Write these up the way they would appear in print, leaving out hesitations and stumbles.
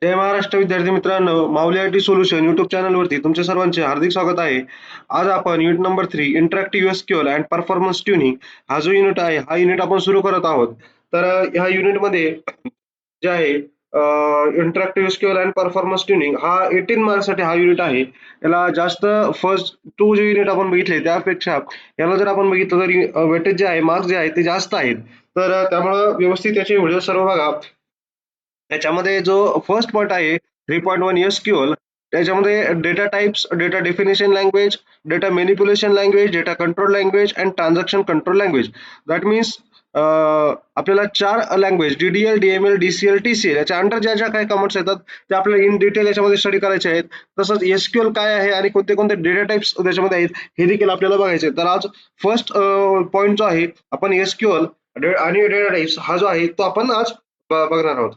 जय महाराष्ट्र विद्यार्थी मित्रांनो, माऊली IT solution YouTube चॅनलवरती तुमच्या सर्वांचे हार्दिक स्वागत आहे. आज आपण unit number 3 interactive SQL and performance tuning हा जो युनिट आहे, हा युनिट आपण सुरू करत आहोत. तर ह्या युनिटमध्ये जे आहे interactive SQL and performance tuning हा 18 मार्क्ससाठी हा युनिट आहे. याला जास्त फर्स्ट 2 जे युनिट आपण बघितले त्यापेक्षा याला जर आपण बघितलं तर वेटेज जे आहे, मार्क्स जे आहेत ते जास्त आहेत. तर त्यामुळं व्यवस्थित याचे व्हिडिओ सर्व बघा. त्याच्यामध्ये जो फर्स्ट पॉइंट आहे 3.1 एसक्यूएल त्याच्यामध्ये data types, data definition language, data manipulation language, data control language and transaction control language. That means आपल्याला 4 language DDL, DML, DCL, TCL याच्या अंडर ज्या ज्या काही कमांड्स येतात ते आपल्याला इन डिटेल याच्यामध्ये स्टडी करायचे आहेत. तसंच एसक्यूएल काय आहे आणि कोणते कोणते डेटा टाइप्स त्याच्यामध्ये आहेत हे देखील आपल्याला बघायचे. तर आज फर्स्ट पॉइंट जो आहे आपण एसक्यूएल आणि डेटा टाइप्स हा जो आहे तो आपण आज बघणार आहोत.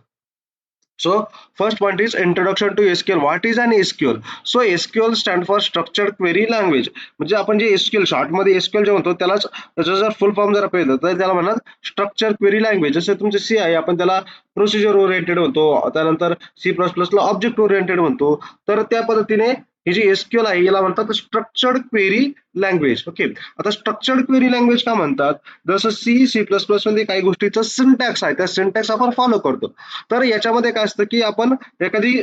So first point is introduction to SQL. What is an SQL? So SQL stand for Structured Query Language. म्हणजे आपण जे SQL शॉर्ट मध्ये SQL जे म्हणतो त्यालाच त्याचं जर फुल फॉर्म जर पाहिलं तर त्याला म्हणतात स्ट्रक्चर क्वेरी लँग्वेज. जसे तुमचे C आहे आपण त्याला प्रोसिजर ओरिएंटेड म्हणतो, त्यानंतर C++ ला ऑब्जेक्ट ओरिएंटेड म्हणतो. तर त्या पद्धतीने ही जी SQL आहे याला म्हणतात स्ट्रक्चर्ड क्वेरी लँग्वेज. ओके, आता स्ट्रक्चर्ड क्वेरी लँग्वेज का म्हणतात? जसं C++ मध्ये काही गोष्टीचं सिंटॅक्स आहे, त्या सिंटॅक्स आपण फॉलो करतो. तर याच्यामध्ये काय असतं की आपण एखादी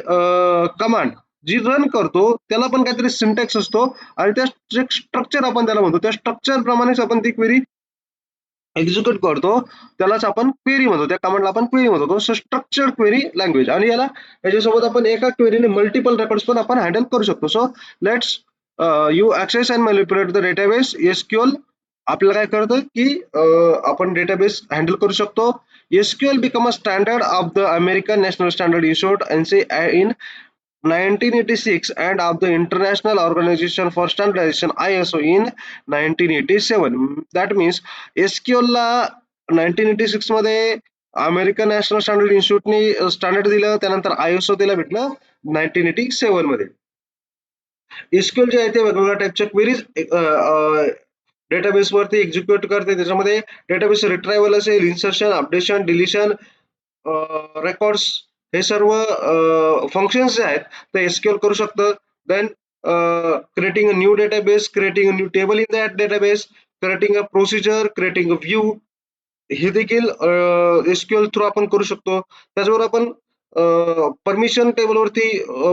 कमांड जी रन करतो त्याला पण काहीतरी सिंटॅक्स असतो आणि त्या स्ट्रक्चर आपण त्याला म्हणतो, त्या स्ट्रक्चर प्रमाणेच आपण ती क्वेरी एक्झिक्यूट करतो, त्यालाच आपण क्वेरी म्हणतो, त्या कमांडला आपण क्वेरी म्हणतो. सो स्ट्रक्चर्ड क्वेरी लँग्वेज आणि याच्यासोबत आपण एका क्वेरीने मल्टिपल रेकॉर्ड्स पण आपण हँडल करू शकतो. So let's you access and manipulate the database SQL. आपल्याला काय कळतं की आपण डेटाबेस हँडल करू शकतो. SQL become a standard of the American National Standard Institute (NSA) in 1986 and of the International Organization for Standardization ISO in 1987. That means SQL ला 1986 मध्ये American national standard इन्स्टिट्यूटने standard दिलं, त्यानंतर ISO तिला भेटलं 1987 मध्ये. SQL जे आहे ते वेगवेगळ्या टाईपच्या क्वेरीज डेटाबेस वरती एक्झिक्यूट करते. त्याच्यामध्ये डेटाबेस रिट्रायवल असेल, इन्सर्शन, अपडेशन, डिलिशन, रेकॉर्ड्स हे सर्व फंक्शन्स जे आहेत ते SQL करू शकतं. Then creating a new database, creating a new table in that database, creating a procedure, creating a view हे देखील SQL थ्रू आपण करू शकतो. त्याचबरोबर आपण परमिशन टेबलवरती,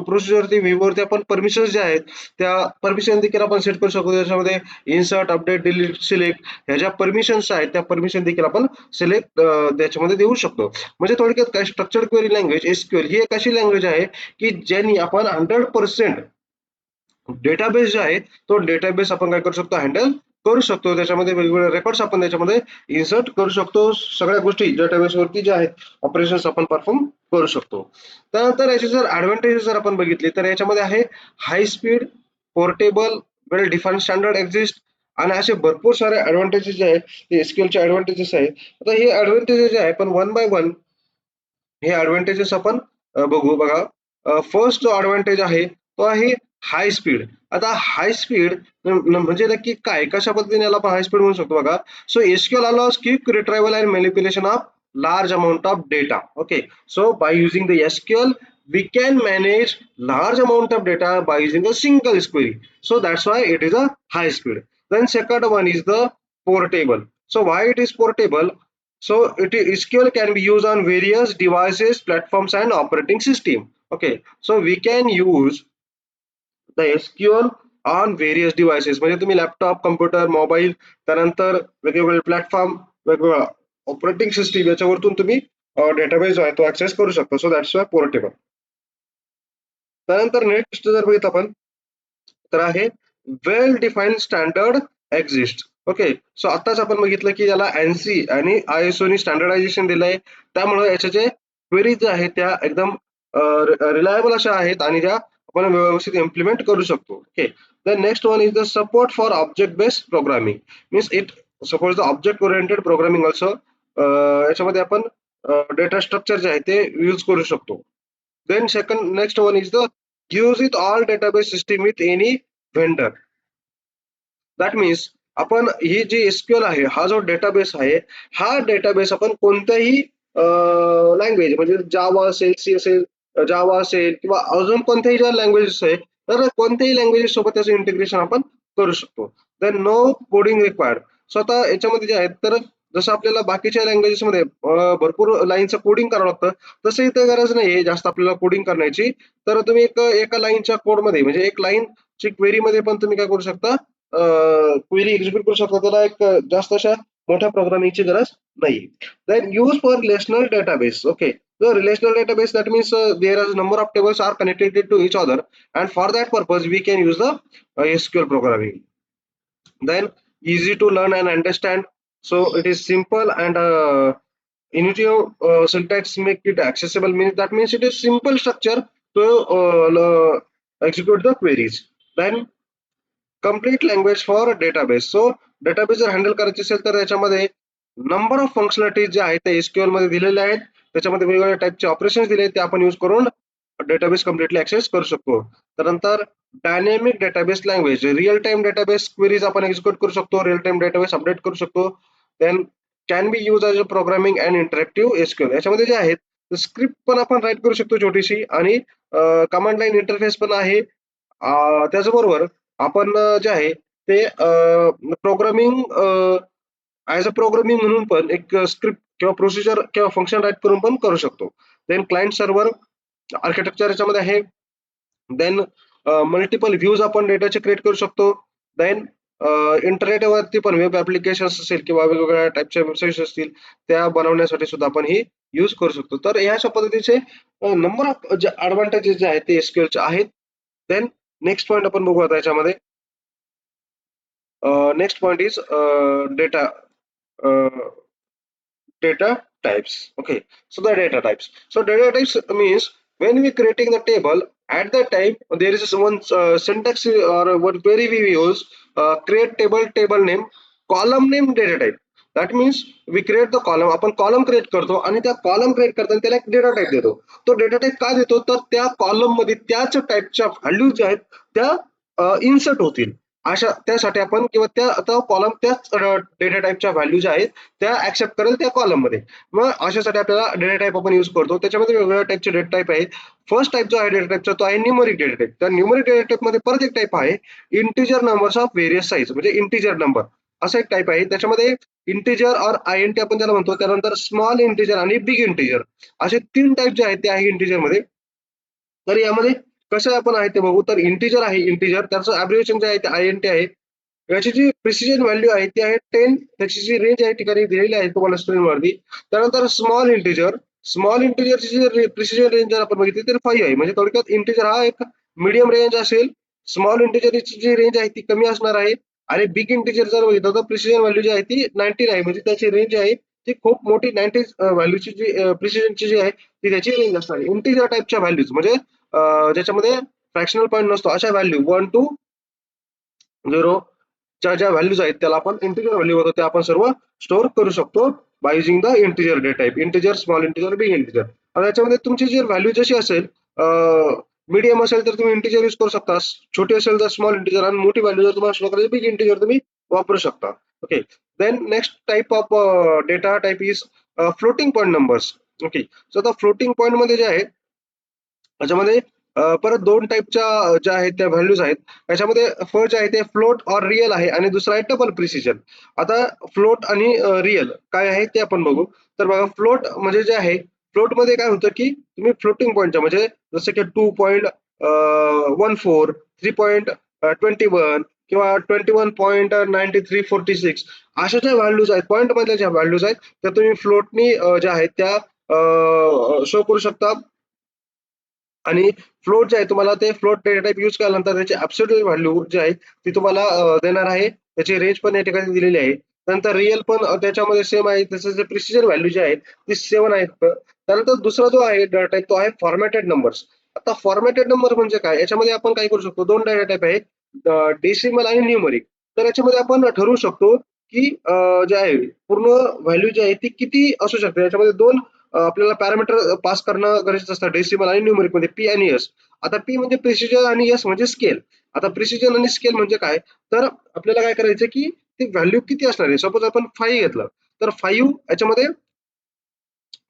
प्रोसिजरवरती, व्ह्यूवरती आपण परमिशन्स ज्या आहेत त्या परमिशन देखील आपण सेट करू शकतो. त्याच्यामध्ये इन्सर्ट, अपडेट, डिलीट, सिलेक्ट ह्या ज्या परमिशन्स आहेत त्या परमिशन देखील आपण सिलेक्ट त्याच्यामध्ये देऊ शकतो. म्हणजे थोडक्यात काय, स्ट्रक्चर्ड क्वेरी लँग्वेज SQL ही एक अशी लँग्वेज आहे की ज्यांनी आपण 100% डेटाबेस जे आहे तो डेटाबेस आपण काय करू शकतो, हँडल करू शकतो. त्याच्यामध्ये वेगवेगळे रेकॉर्ड्स आपण त्याच्यामध्ये इन्सर्ट करू शकतो. सगळ्या गोष्टी डेटाबेस वरती ज्या आहेत ऑपरेशन्स आपण परफॉर्म करू शकतो. त्यानंतर याचे जर ऍडव्हान्टेजेस जर आपण बघितले तर याच्यामध्ये आहे हाय स्पीड, पोर्टेबल, वेल डिफाईन्ड स्टँडर्ड एक्झिस्ट आणि असे भरपूर सारे ऍडव्हान्टेजेस जे आहेत ते SQL चे ऍडव्हान्टेजेस आहेत. आता हे ऍडव्हान्टेजेस जे आहे पण वन बाय वन हे ऍडव्हान्टेजेस आपण बघू. बघा, फर्स्ट जो ऍडव्हान्टेज आहे तो आहे हाय स्पीड. आता हाय स्पीड म्हणजे नक्की काय, कशा पद्धतीने याला आपण हाय स्पीड म्हणू शकतो बघा. So SQL allows quick retrieval and manipulation of large amount of data. Okay, so by using the SQL we can manage large amount of data by using a single query. So that's why it is a high speed. Then second one is the portable. So why it is portable? So SQL can be used on various devices, platforms and operating system. Okay, so we can use the SQL on various devices. म्हणजे तुम्ही laptop, computer, mobile, त्यानंतर वेगवेगळे platform, वेगवेगळ्या operating system याच्यावरतून तुम्ही database जो आहे तो access करू शकता. So that's why portable. त्यानंतर नेक्स्ट जर बघितलं आपण तर आहे well defined standard exist. Okay, so आताच आपण बघितलं की याला ANSI आणि ISO नी स्टँडर्डायझेशन दिलंय, त्यामुळे याच्या जे क्वेरीज ज्या आहेत त्या एकदम रिलायबल अशा आहेत आणि त्या आपण व्यवस्थित इम्प्लिमेंट करू शकतो. Okay, the next one is the support for object based programming. Means it suppose the object oriented programming also. याच्यामध्ये आपण डेटा स्ट्रक्चर जे आहे ते यूज करू शकतो. Then second next one is the use with all database system with any vendor. That means आपण ही जी SQL आहे हा जो डेटाबेस आहे हा डेटाबेस आपण कोणत्याही लँग्वेज म्हणजे जावा असेल, C असेल जावा असेल किंवा अजून कोणत्याही ज्या लँग्वेजेस आहे, तर कोणत्याही लँग्वेजेस सोबत त्याचं इंटिग्रेशन आपण करू शकतो. Then no coding required. स्वतः याच्यामध्ये जे आहेत, तर जसं आपल्याला बाकीच्या लँग्वेजेसमध्ये भरपूर लाईनचं कोडिंग करावं लागतं, तसं इथं गरज नाहीये जास्त आपल्याला कोडिंग करण्याची. तर तुम्ही एका लाईनच्या कोडमध्ये म्हणजे एक लाईनची क्वेरीमध्ये पण तुम्ही काय करू शकता, क्वेरी एक्झिक्यूट करू शकता. त्याला एक जास्त अशा मोठ्या प्रोग्रामिंगची गरज नाही. Then use for relational database. Okay. The relational database, that means there are a number of tables are connected to each other, and for that purpose we can use the SQL programming. Then easy to learn and understand. So it is simple and intuitive syntax make it accessible. Means that means it is simple structure to execute the queries. Then complete language for database. So database जर handle करायची असेल तर याच्यामध्ये number of functionalities जे आहेत ते SQL मध्ये दिलेले आहेत. त्याच्यामध्ये वेगवेगळ्या टाईपचे ऑपरेशन्स दिले आहेत, ते आपण यूज करून डेटाबेस कम्प्लिटली ऍक्सेस करू शकतो. त्यानंतर dynamic database language, real time database queries आपण एक्झिक्यूट करू शकतो, रिअल टाइम डेटाबेस अपडेट करू शकतो. Then can be use as a programming and interactive SQL. याच्यामध्ये जे आहेत स्क्रिप्ट पण आपण राईट करू शकतो छोटीशी, आणि कमांड लाईन इंटरफेस पण आहे. त्याचबरोबर आपण जे आहे ते प्रोग्रामिंग ॲज अ प्रोग्रामिंग म्हणून पण एक स्क्रिप्ट किंवा प्रोसिजर किंवा फंक्शन राईट करून पण करू शकतो. देन क्लायंट सर्व्हर आर्किटेक्चर याच्यामध्ये आहे. देन मल्टिपल व्ह्यूज आपण डेटाचे क्रिएट करू शकतो. देन इंटरनेटवरती पण वेब ऍप्लिकेशन्स असेल किंवा वेगवेगळ्या टाईपच्या वेबसाईट्स असतील, त्या बनवण्यासाठी सुद्धा आपण ही यूज करू शकतो. तर ह्या अशा पद्धतीचे नंबर ऑफ जे ॲडव्हांटेजेस जे आहेत ते एसक्यूएलचे आहेत. देन नेक्स्ट पॉईंट आपण बघू आता याच्यामध्ये. Next point is data uh, data types. Okay, so the data types. So data types means when we creating the table, at that time there is one syntax or one query we use, create table name, column name, data type. That means we create the column, आपण column create करतो आणि त्या column create करताना त्याला एक data type देतो. तो data type का देतो, तर त्या कॉलम मध्ये त्याच टाईपच्या व्हॅल्यू ज्या आहेत त्या इन्सर्ट होतील, अशा त्यासाठी आपण, किंवा त्या आता कॉलम त्याच डेटा टाईपच्या व्हॅल्यू ज्या आहेत त्या ऍक्सेप्ट करेल त्या कॉलम मध्ये. मग अशासाठी आपल्याला डेटा टाईप आपण यूज करतो. त्याच्यामध्ये वेगवेगळ्या टाईपचे डेटा टाईप आहेत. फर्स्ट टाईप जो आहे डेटा टाईपचा तो आहे न्यूमरिक डेटा टाईप. त्या न्यूमरिक डेटा टाईप मध्ये परत एक टाईप आहे integer numbers of various size, म्हणजे इंटिजर नंबर असा एक टाईप आहे. त्याच्यामध्ये इंटिजर और आयएनटी आपण त्याला म्हणतो, त्यानंतर स्मॉल इंटिजर आणि बिग इंटिजर असे 3 टाईप जे आहेत ते आहे इंटिजर मध्ये. तर यामध्ये कसं आपण आहे ते बघू. तर इंटिजर आहे, इंटिजर त्याचं अब्रिव्हिएशन जे आहे ते आयएनटी आहे. याची जी प्रिसिजन व्हॅल्यू आहे ती आहे 10. त्याची जी रेंज आहे ठिकाणी दिलेली आहे तुम्हाला स्क्रीनवरती. त्यानंतर स्मॉल इंटिजरची जी प्रिसिजन रेंज जर आपण बघितली तर 5 आहे. म्हणजे थोडक्यात इंटिजर हा एक मीडियम रेंज असेल, स्मॉल इंटिजरची जी रेंज आहे ती कमी असणार आहे, आणि बिग इंटिजर जर बघितलं तर प्रिसिजन व्हॅल्यू जी आहे ती 19 आहे. म्हणजे त्याची रेंज आहे ती खूप मोठी, 90 व्हॅल्यूची जी प्रिसिजनची जी आहे ती त्याची रेंज असणार आहे. इंटिजर टाईपच्या व्हॅल्यूज म्हणजे ज्याच्यामध्ये फ्रॅक्शनल पॉईंट नसतो अशा व्हॅल्यू 1 to 0 च्या ज्या व्हॅल्यूज आहेत त्याला आपण इंटिजर व्हॅल्यू होतो त्या आपण सर्व स्टोअर करू शकतो by using the integer data type. Integer, small integer, big integer. आता याच्यामध्ये तुमची जी व्हॅल्यू जशी असेल, मीडियम असेल तर तुम्ही इंटिजर यूज करू शकता, छोटी असेल तर स्मॉल इंटिजर, आणि मोठी व्हॅल्यू जर तुम्हाला स्टोअर करायची बिग इंटिजर तुम्ही वापरू शकता. Okay. Then next type of data type is floating point numbers. Okay. So आता फ्लोटिंग पॉईंट मध्ये जे आहे त्याच्यामध्ये परत 2 टाईपच्या ज्या आहेत त्या व्हॅल्यूज आहेत. त्याच्यामध्ये फर्स्ट जे आहे ते फ्लोट और रिअल आहे, आणि दुसरा आहे डबल प्रिसिजन. आता फ्लोट आणि रिअल काय आहे ते आपण बघू. तर बघा, फ्लोट म्हणजे जे आहे, फ्लोट मध्ये काय होतं की तुम्ही फ्लोटिंग पॉईंटच्या म्हणजे जसं की 2.14, 3.21 किंवा 21.9346 अशा ज्या व्हॅल्यूज आहेत, पॉईंट मधल्या ज्या व्हॅल्यूज आहेत त्या तुम्ही फ्लोटनी ज्या आहेत त्या शो करू शकता. आणि फ्लोट जे आहे तुम्हाला ते फ्लोट डेटा टाइप यूज केल्यानंतर त्याची ऍब्सोल्यूट व्हॅल्यू जी आहे ती तुम्हाला देणार आहे. त्याची रेंज पण या ठिकाणी दिलेली आहे. नंतर रिअल पण त्याच्यामध्ये सेम आहे. त्याचं जे प्रिसिजन व्हॅल्यू जी आहे ती 7 आहे. त्यानंतर दुसरा जो आहे डेटा टाइप तो आहे फॉर्मॅटेड नंबर्स. आता फॉर्मॅटेड नंबर म्हणजे काय, याच्यामध्ये आपण काय करू शकतो, 2 डेटा टाइप आहेत, डेसिमल आणि न्यूमरिक. तर याच्यामध्ये आपण ठरवू शकतो की जे आहे पूर्ण व्हॅल्यू जी आहे ती किती असू शकते. याच्यामध्ये 2 आपल्याला पॅरामीटर पास करणं गरजेचं असतं डेसिमल आणि न्यूमरिक मध्ये, पी आणि एस. आता पी म्हणजे प्रिसिजन आणि एस म्हणजे स्केल. आता प्रिसिजन आणि स्केल म्हणजे काय, तर आपल्याला काय करायचं की ती व्हॅल्यू किती असणार आहे. सपोज आपण 5 घेतलं तर 5 याच्यामध्ये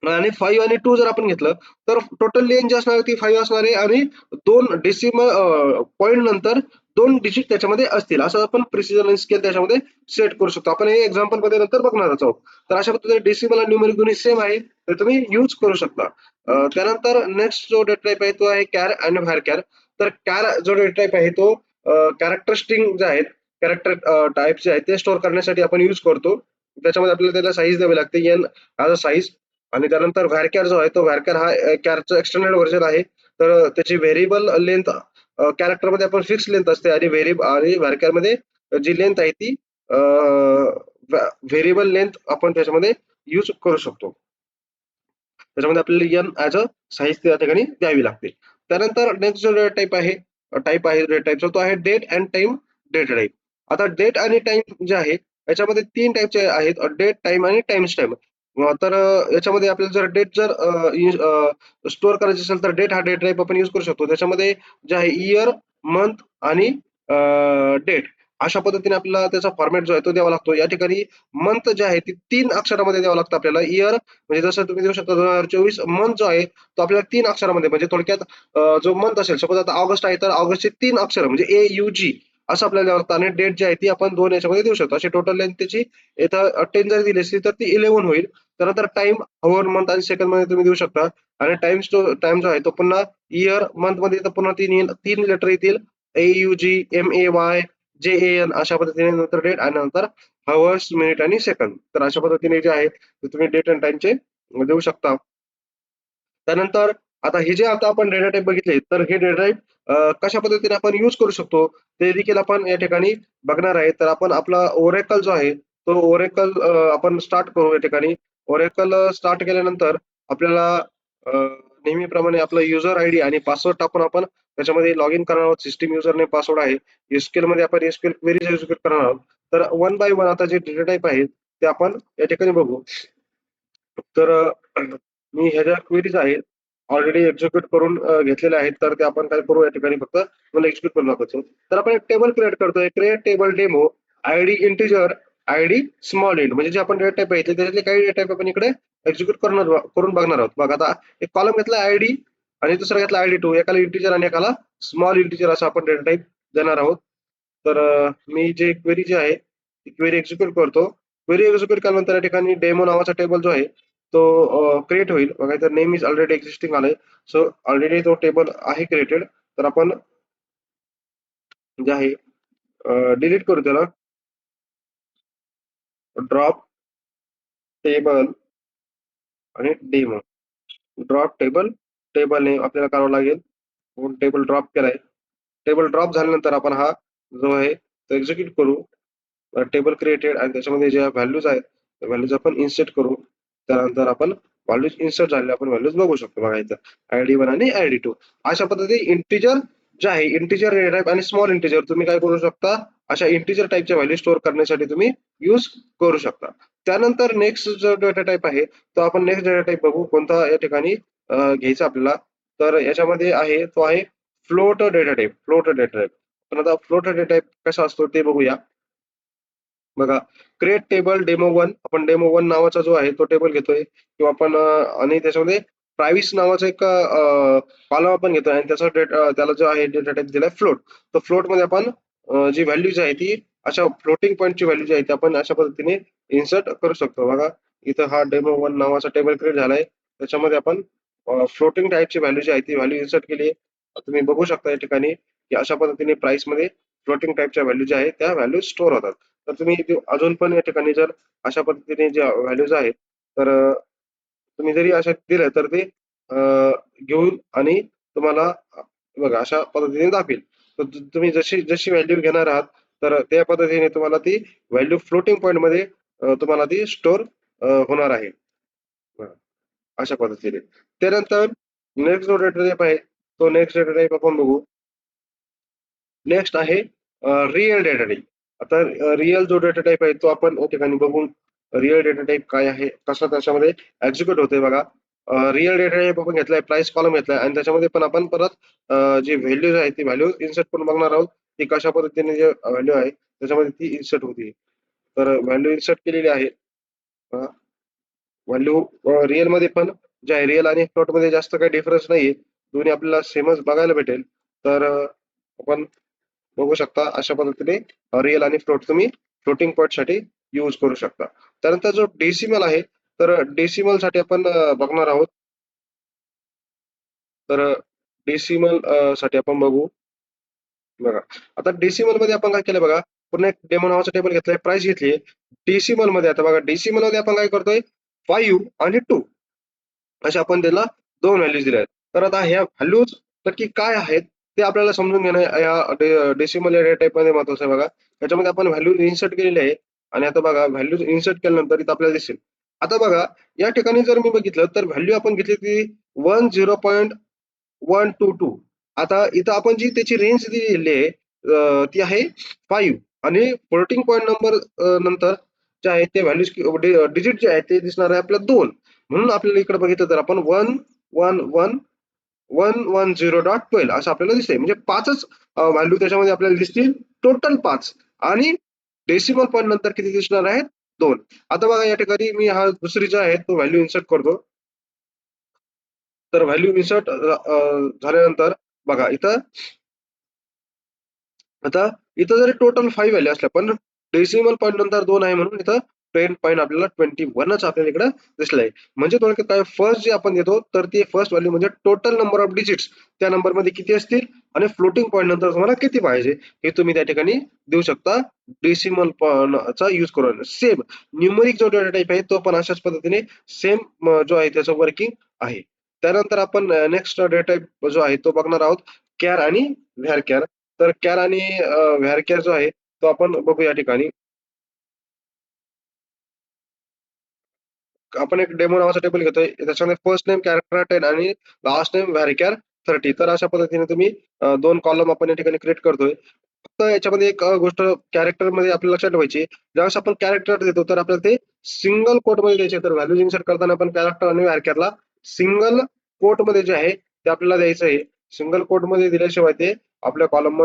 आणि 5 आणि 2 जर आपण घेतलं, तर टोटल लेंथ जी असणार आहे ती 5 असणार आहे आणि 2 डेसिमल पॉइंट नंतर 2 डिजिट त्याच्यामध्ये असतील. असं आपण प्रिसिजन आणि स्केल त्याच्यामध्ये सेट करू शकतो. आपण हे एक्झाम्पलमध्ये नंतर बघणारच आहोत. तर अशा पद्धतीने डेसिमल आणि न्यूमेरिक दोन्ही सेम आहे, तर तुम्ही यूज करू शकता. त्यानंतर नेक्स्ट जो डेटा टाइप आहे तो आहे कॅर आणि व्हारचॅर. तर कॅर जो डेटा टाइप आहे तो कॅरेक्टर स्ट्रिंग जे आहेत, कॅरेक्टर टाइप जे आहेत ते स्टोअर करण्यासाठी आपण यूज करतो. त्याच्यामध्ये आपल्याला त्याला साईज द्यावी लागते, एन ॲज अ साईज. आणि त्यानंतर व्हॅरचॅर जो आहे तो व्हॅरचॅर हा कॅरचं एक्सटेंडेड व्हर्जन आहे. तर त्याची व्हेरिएबल लेंथ कॅरेक्टरमध्ये आपण फिक्स लेंथ असते आणि व्हॅरचॅरमध्ये जी लेंथ आहे ती व्हेरिएबल लेंथ आपण त्याच्यामध्ये यूज करू शकतो. त्याच्यामध्ये आपल्याला एन ॲज अ साईज त्या ठिकाणी द्यावी लागते. त्यानंतर नेक्स्ट जो टाइप आहे डेटा टाइपचा तो आहे date and time data type. आता डेट आणि टाइम जे आहे याच्यामध्ये 3 टाइपचे आहेत, डेट, टाइम आणि टाइम स्टॅम्प. तर याच्यामध्ये आपल्याला जर डेट स्टोअर करायची असेल तर डेट हा डेट टाइप आपण यूज करू शकतो. त्याच्यामध्ये जे आहे इयर, मंथ आणि डेट अशा पद्धतीने आपल्याला त्याचा फॉर्मॅट जो आहे तो द्यावा लागतो. या ठिकाणी मंथ जे आहे ती 3 अक्षरामध्ये द्यावं लागतं आपल्याला. इयर म्हणजे जसं तुम्ही देऊ शकता 2024 मंथ जो आहे तो आपल्याला 3 अक्षरामध्ये म्हणजे थोडक्यात जो मंथ असेल सपोज आता ऑगस्ट आहे तर ऑगस्टचे 3 अक्षर म्हणजे AUG असं आपल्याला द्यावं लागतं आणि डेट जी आहे ती आपण 2 याच्यामध्ये देऊ शकतो. अशी टोटल लेंथ त्याची इथं 10 जर दिली असली तर ती 11 होईल. त्यानंतर टाईम, हवर, मंथ आणि सेकंडमध्ये तुम्ही देऊ शकता आणि टाईम जो आहे तो पुन्हा इयर, मंथमध्ये तर पुन्हा 3 लेटर येतील. AUG, MAY, JAN अशा पद्धतीने नंतर डेट आणि नंतर हवर्स, मिनिट आणि सेकंद. तर अशा पद्धतीने जे आहे ते तुम्ही डेट अँड टाईमचे देऊ शकता. त्यानंतर आता हे जे आता आपण डेटा टाइप बघितले, तर हे डेटा टाइप कशा पद्धतीने आपण यूज करू शकतो, ते देखील आपण या ठिकाणी बघणार आहे. तर आपण आपला Oracle जो आहे, तो Oracle आपण स्टार्ट करू या ठिकाणी. Oracle स्टार्ट केल्यानंतर आपल्याला अ, नेहमीप्रमाणे आपला युजर आयडी आणि पासवर्ड टाकून आपण त्याच्यामध्ये लॉग इन करणार आहोत. सिस्टम युजर नेम पासवर्ड आहे. एस-क्यूएलमध्ये आपण एस-क्यूएल क्वेरीज एक्झिक्यूट करणार आहोत. तर वन बाय वन आता जे डेटा टाइप आहे, ते आपण या ठिकाणी बघू. तर मी ह्या ज्या क्वेरीज आहेत ऑलरेडी एक्झिक्यूट करून घेतलेल्या आहेत. तर ते आपण काय करू या ठिकाणी फक्त मला एक्झिक्यूट करून दाखवायचं. तर आपण एक टेबल क्रिएट करतोय. Create table demo ID integer ID small int म्हणजे जे आपण डेटा टाइप आहे त्याच्यातले काही डेटा टाइप आपण इकडे एक्झिक्यूट करून बघणार आहोत. बघा आता एक कॉलम घेतला आयडी आणि दुसरा घेतला आयडी 2 एकाला इंटिजर आणि एकाला स्मॉल इंटिजर असं आपण डेटा टाइप देणार आहोत. तर मी जे क्वेरी जी आहे ती क्वेरी एक्झिक्यूट करतो. क्वेरी एक्झिक्यूट केल्यानंतर या ठिकाणी डेमो नावाचा टेबल जो आहे तो क्रिएट होईल. बघा इथं नेम इज ऑलरेडी एक्झिस्टिंग आलंय. सो ऑलरेडी तो टेबल आहे क्रिएटेड. तर आपण जे आहे डिलीट करू त्याला. ड्रॉप टेबल आणि demo. Drop table, table name आपल्याला करावं लागेल. टेबल ड्रॉप केलाय. टेबल ड्रॉप झाल्यानंतर आपण हा जो आहे तो एक्झिक्यूट करू. टेबल क्रिएटेड आणि त्याच्यामध्ये ज्या व्हॅल्यूज आहेत, त्या व्हॅल्यूज आपण इन्सर्ट करू. त्यानंतर आपण व्हॅल्यूज इन्सर्ट झालेल्या आपण व्हॅल्यूज बघू शकतो बघा इथं. ID1 आणि ID2 अशा पद्धतीने इंटिजर जे आहे, इंटिजर टाइप आणि स्मॉल इंटिजर तुम्ही काय करू शकता, अशा इंटिजर टाइपच्या व्हॅल्यू स्टोअर करण्यासाठी तुम्ही यूज करू शकता. त्यानंतर नेक्स्ट जो डेटा टाइप आहे, तो आपण नेक्स्ट डेटा टाइप बघू कोणता या ठिकाणी घ्यायचा आपल्याला. तर याच्यामध्ये आहे तो आहे float data type. Float data type. पण आता फ्लोट डेटा टाइप कसा असतो ते बघूया. बघा, क्रिएट टेबल डेमो 1 आपण डेमो 1 नावाचा जो आहे तो टेबल घेतोय किंवा आपण आणि त्याच्यामध्ये प्राइस नावाचं एक कॉलम आपण घेतोय आणि त्याला जो आहे डेटा टाइप दिलाय फ्लोट. तर फ्लोटमध्ये आपण जी व्हॅल्यूज आहे ती अशा फ्लोटिंग पॉइंटची व्हॅल्यू जी आहे ती आपण अशा पद्धतीने इन्सर्ट करू शकतो. बघा, इथं हा डेमो 1 नावाचा टेबल क्रिएट झालाय. त्याच्यामध्ये आपण फ्लोटिंग टाइपची व्हॅल्यू जी आहे ती व्हॅल्यू इन्सर्ट केली आहे. तुम्ही बघू शकता या ठिकाणी की अशा पद्धतीने प्राइसमध्ये फ्लोटिंग टाइपच्या व्हॅल्यू ज्या आहेत त्या व्हॅल्यू स्टोअर होतात. तर तुम्ही इथे अजून पण या ठिकाणी जर अशा पद्धतीने ज्या व्हॅल्यूज आहेत, तर तुम्ही जरी अशा दिल्या तर ते घेऊन आणि तुम्हाला बघा अशा पद्धतीने दाखवेल. तर तुम्ही जशी जशी व्हॅल्यू घेणार आहात, तर त्या पद्धतीने तुम्हाला ती व्हॅल्यू फ्लोटिंग पॉइंटमध्ये तुम्हाला ती स्टोअर होणार आहे. बघा, अशा पद्धतीने. त्यानंतर नेक्स्ट जो डेटा टाइप आहे, तो नेक्स्ट डेटा टाइप आपण बघू. नेक्स्ट आहे रिअल डेटा टाइप. आता रिअल जो डेटा टाइप आहे तो आपण या ठिकाणी बघून रिअल डेटा टाइप काय आहे, कसा त्याच्यामध्ये एक्झिक्यूट होतोय बघा. रिअल डेटा टाइप आपण घेतलाय, प्राइस कॉलम घेतलाय आणि त्याच्यामध्ये पण आपण परत जी व्हॅल्यूज आहे ती व्हॅल्यू इन्सर्ट करून बघणार आहोत. ती कशा पद्धतीने जे व्हॅल्यू आहे त्याच्यामध्ये ती इन्सर्ट होती. तर व्हॅल्यू इन्सर्ट केलेली आहे. व्हॅल्यू रिअल मध्ये पण जे आहे रिअल आणि फ्लोट मध्ये जास्त काही डिफरन्स नाहीये. दोन्ही आपल्याला सेमच बघायला भेटेल. तर आपण बघू शकता अशा पद्धतीने रिअल आणि फ्लोट तुम्ही फ्लोटिंग पॉईंट साठी यूज करू शकता. त्यानंतर जो डेसिमल आहे, तर डेसिमल साठी आपण बघणार आहोत. तर डेसिमल साठी आपण बघू. बघा, आता डेसिमल मध्ये आपण काय केलं बघा, पुन्हा एक डेमो नावाचा टेबल घेतलाय, प्राइस घेतली. डेसिमल मध्ये आता बघा, डेसिमल मध्ये आपण काय करतोय, 5 आणि 2 अशा आपण त्याला दोन व्हॅल्यूज दिल्या आहेत. तर आता ह्या व्हॅल्यूज नक्की काय आहेत ते आपल्याला समजून घेणं या डेसिमल या टाईप मध्ये महत्वाचं आहे. बघा, त्याच्यामध्ये आपण व्हॅल्यू इन्सर्ट केलेली आहे आणि आता बघा व्हॅल्यूज इन्सर्ट केल्यानंतर इथं आपल्याला दिसेल. आता बघा, या ठिकाणी जर मी बघितलं तर व्हॅल्यू आपण घेतली ती 10.122. आता इथं आपण जी त्याची रेंज दिलेली आहे ती आहे 5 आणि फ्लोटिंग पॉईंट नंबर नंतर जे आहे ते व्हॅल्यूज डिजिट जे आहे ते दिसणार आहे आपल्याला 2. म्हणून आपल्याला इकडे बघितलं तर आपण 111.110.12 असं आपल्याला दिसतंय. म्हणजे 5च व्हॅल्यू त्याच्यामध्ये आपल्याला दिसतील, टोटल 5 आणि डेसिमल पॉईंट नंतर किती दिसणार आहेत, 2. आता बघा या ठिकाणी मी हा दुसरी जो आहे तो व्हॅल्यू इन्सर्ट करतो. तर व्हॅल्यू इन्सर्ट झाल्यानंतर बघा इथं, आता इथं जरी टोटल 5 व्हॅल्यू असल्या पण डेसिमल पॉईंट नंतर 2 आहे म्हणून इथं 10 पॉईंट आपल्याला 21च आपल्याला इकडे दिसलंय. म्हणजे थोडक्यात काय, फर्स्ट जे आपण देतो तर ते फर्स्ट व्हॅल्यू म्हणजे टोटल नंबर ऑफ डिजिट्स त्या नंबर मध्ये किती असतील आणि फ्लोटिंग पॉईंट नंतर तुम्हाला किती पाहिजे हे तुम्ही त्या ठिकाणी देऊ शकता डेसिमल चा यूज करून. सेम न्यूमरिक जो डेटा टाइप आहे तो पण अशाच पद्धतीने सेम जो आहे त्याचं वर्किंग आहे. त्यानंतर आपण नेक्स्ट डेटा टाइप जो आहे तो बघणार आहोत, कॅर आणि व्हॅर. तर कॅर आणि व्हॅरकॅर जो आहे तो आपण बघू या ठिकाणी. आपण एक डेमो नावाचा टेबल घेतोय. त्याच्यामध्ये फर्स्ट नेम कॅरेक्टर 10 आणि लास्ट नेम व्हॅरिकॅर 30. तर अशा पद्धतीने तुम्ही दोन कॉलम आपण या ठिकाणी क्रिएट करतोय. फक्त याच्यामध्ये एक गोष्ट कॅरेक्टर मध्ये आपल्याला लक्षात ठेवायची. ज्यावेळेस आपण कॅरेक्टर देतो तर आपल्याला ते सिंगल कोट मध्ये द्यायचे. तर व्हॅल्यूज इन्सर्ट करताना आपण कॅरेक्टर आणि व्हॅरिकॅरला सिंगल कोट मध्ये जे आहे ते आपल्याला द्यायचं आहे. सिंगल कोट मध्ये दिल्याशिवाय ते आपल्या कॉलम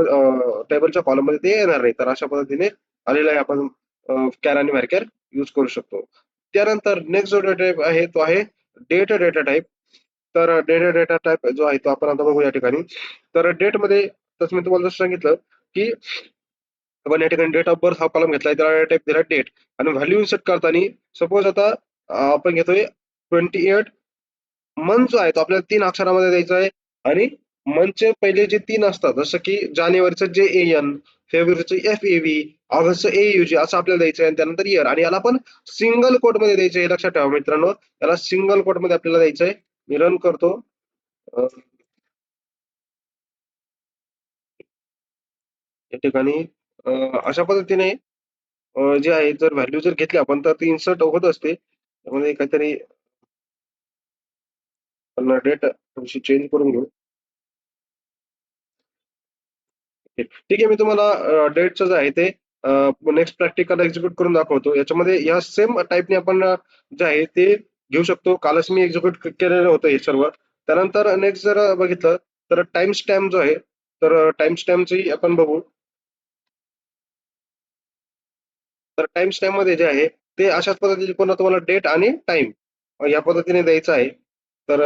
टेबलच्या कॉलम मध्ये ते येणार नाही. तर अशा पद्धतीने आलेलं आहे. आपण कॅर आणि व्हॅरिकॅर यूज करू शकतो. त्यानंतर नेक्स्ट जो डेटा टाइप आहे तो आहे डेट डेटा टाइप. तर डेटा टाइप जो आहे तो आपण आता बघू या ठिकाणी. तर डेट मध्ये तसं मी तुम्हाला जसं सांगितलं की आपण या ठिकाणी डेट ऑफ बर्थ हा कॉलम घेतलाय, त्याला टाइप दिला डेट आणि व्हॅल्यू इन्सर्ट करताना सपोज आता आपण घेतोय 28 मंथ जो आहे तो आपल्याला 3 अक्षरामध्ये द्यायचा आहे आणि मंथचे पहिले जे 3 असतात जसं की जानेवारीचं JAN, फेब्रुवारीचं FAV, ऑगस्टचं AUG असं आपल्याला द्यायचं आहे आणि त्यानंतर इयर आणि याला पण सिंगल कोट मध्ये द्यायचं आहे. लक्षात ठेवा मित्रांनो, याला सिंगल कोट मध्ये आपल्याला द्यायचं आहे. मी रन करतो. अ, या ठिकाणी अशा पद्धतीने जे आहे जर व्हॅल्यू जर घेतली आपण तर ती इन्सर्ट होत असते. त्यामध्ये काहीतरी आपण डेट थोडीशी चेंज करून घेऊ. ठीक आहे, मी तुम्हाला डेटचं जे आहे ते नेक्स्ट प्रॅक्टिकल एक्झिक्यूट करून दाखवतो. याच्यामध्ये या सेम टाईपने आपण जे आहे ते घेऊ शकतो. कालच मी एक्झिक्यूट केलेलं होतं हे सर्व. त्यानंतर नेक्स्ट जर बघितलं तर टाइम स्टॅम्प जो आहे, तर टाइम स्टॅम्पची आपण बघू. तर टाइम स्टॅम्प मध्ये जे आहे ते अशाच पद्धतीने पुन्हा तुम्हाला डेट आणि टाइम या पद्धतीने द्यायचं आहे. तर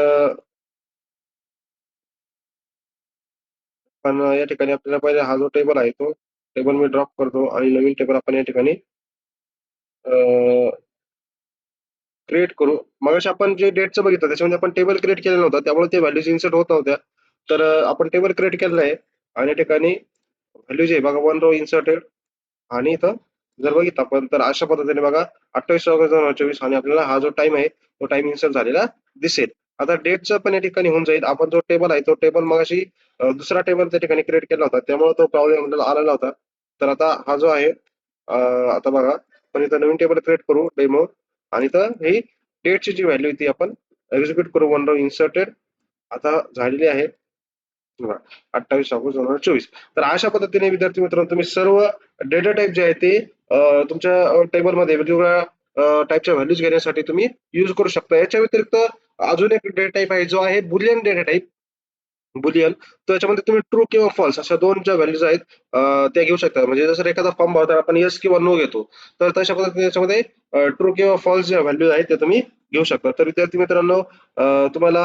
पण या ठिकाणी आपल्याला पहिले हा जो टेबल आहे तो टेबल मी ड्रॉप करतो आणि नवीन टेबल आपण या ठिकाणी क्रिएट करू. मगाशी आपण जे डेटचं बघितलं त्याच्यामध्ये आपण टेबल क्रिएट केलेलं नव्हतं. त्यामुळे ते व्हॅल्यूज इन्सर्ट होत नव्हत्या. तर आपण टेबल क्रिएट केलेलं आहे आणि या ठिकाणी व्हॅल्यू जे आहे बघा 1 रो इन्सर्टेड आणि इथं जर बघितलं आपण तर अशा पद्धतीने बघा 28 ऑगस्ट 2024 आणि आपल्याला हा जो टाइम आहे तो टाइम इन्सर्ट झालेला दिसेल. आता डेटचं पण या ठिकाणी होऊन जाईल. आपण जो टेबल आहे तो टेबल मगाशी दुसरा टेबल त्या ठिकाणी क्रिएट केला होता. त्यामुळे तो प्रॉब्लेम आपल्याला आलेला होता. तर आता हा जो आहे आता बघा आपण इथं नवीन टेबल क्रिएट करू डेमो आणि इथं ही डेटची जी व्हॅल्यू ती आपण एक्झिक्यूट करू. 1 रो इन्सर्टेड आता झालेली आहे. बघा 28 ऑगस्ट 2024. तर अशा पद्धतीने विद्यार्थी मित्रांनो तुम्ही सर्व डेटा टाइप जे आहे ते तुमच्या टेबलमध्ये वेगवेगळ्या टाइपच्या व्हॅल्यूज घेण्यासाठी तुम्ही यूज करू शकता. याच्या व्यतिरिक्त अजून एक डेटा टाइप आहे जो आहे बुलियन डेटा टाइप. बुलियन. तर याच्यामध्ये तुम्ही ट्रू किंवा फॉल्स अशा 2 ज्या व्हॅल्यूज आहेत त्या घेऊ शकता. म्हणजे जसं एखादा फॉर्म भरताना आपण येस किंवा नो घेतो. तर तशा पद्धतीने याच्यामध्ये ट्रू किंवा फॉल्स ज्या व्हॅल्यूज आहेत त्या तुम्ही घेऊ शकता. तर विद्यार्थी मित्रांनो, तुम्हाला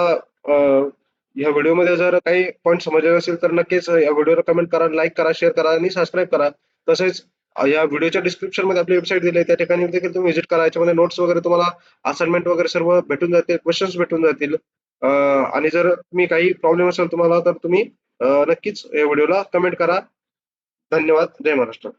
ह्या व्हिडिओमध्ये जर काही पॉइंट समजले नसेल तर नक्कीच या व्हिडिओला कमेंट करा, लाईक करा, शेअर करा आणि सबस्क्राईब करा. तसेच या व्हिडिओच्या डिस्क्रिप्शनमध्ये आपली वेबसाईट दिली आहे. त्या ठिकाणी देखील तुम्ही व्हिजिट करा. याच्यामध्ये नोट्स वगैरे तुम्हाला असाइनमेंट वगैरे सर्व भेटून जातील, क्वेशन्स भेटून जातील. आणि जर तुम्ही काही प्रॉब्लेम असेल तुम्हाला तर तुम्ही नक्कीच या व्हिडिओला कमेंट करा. धन्यवाद. जय महाराष्ट्र.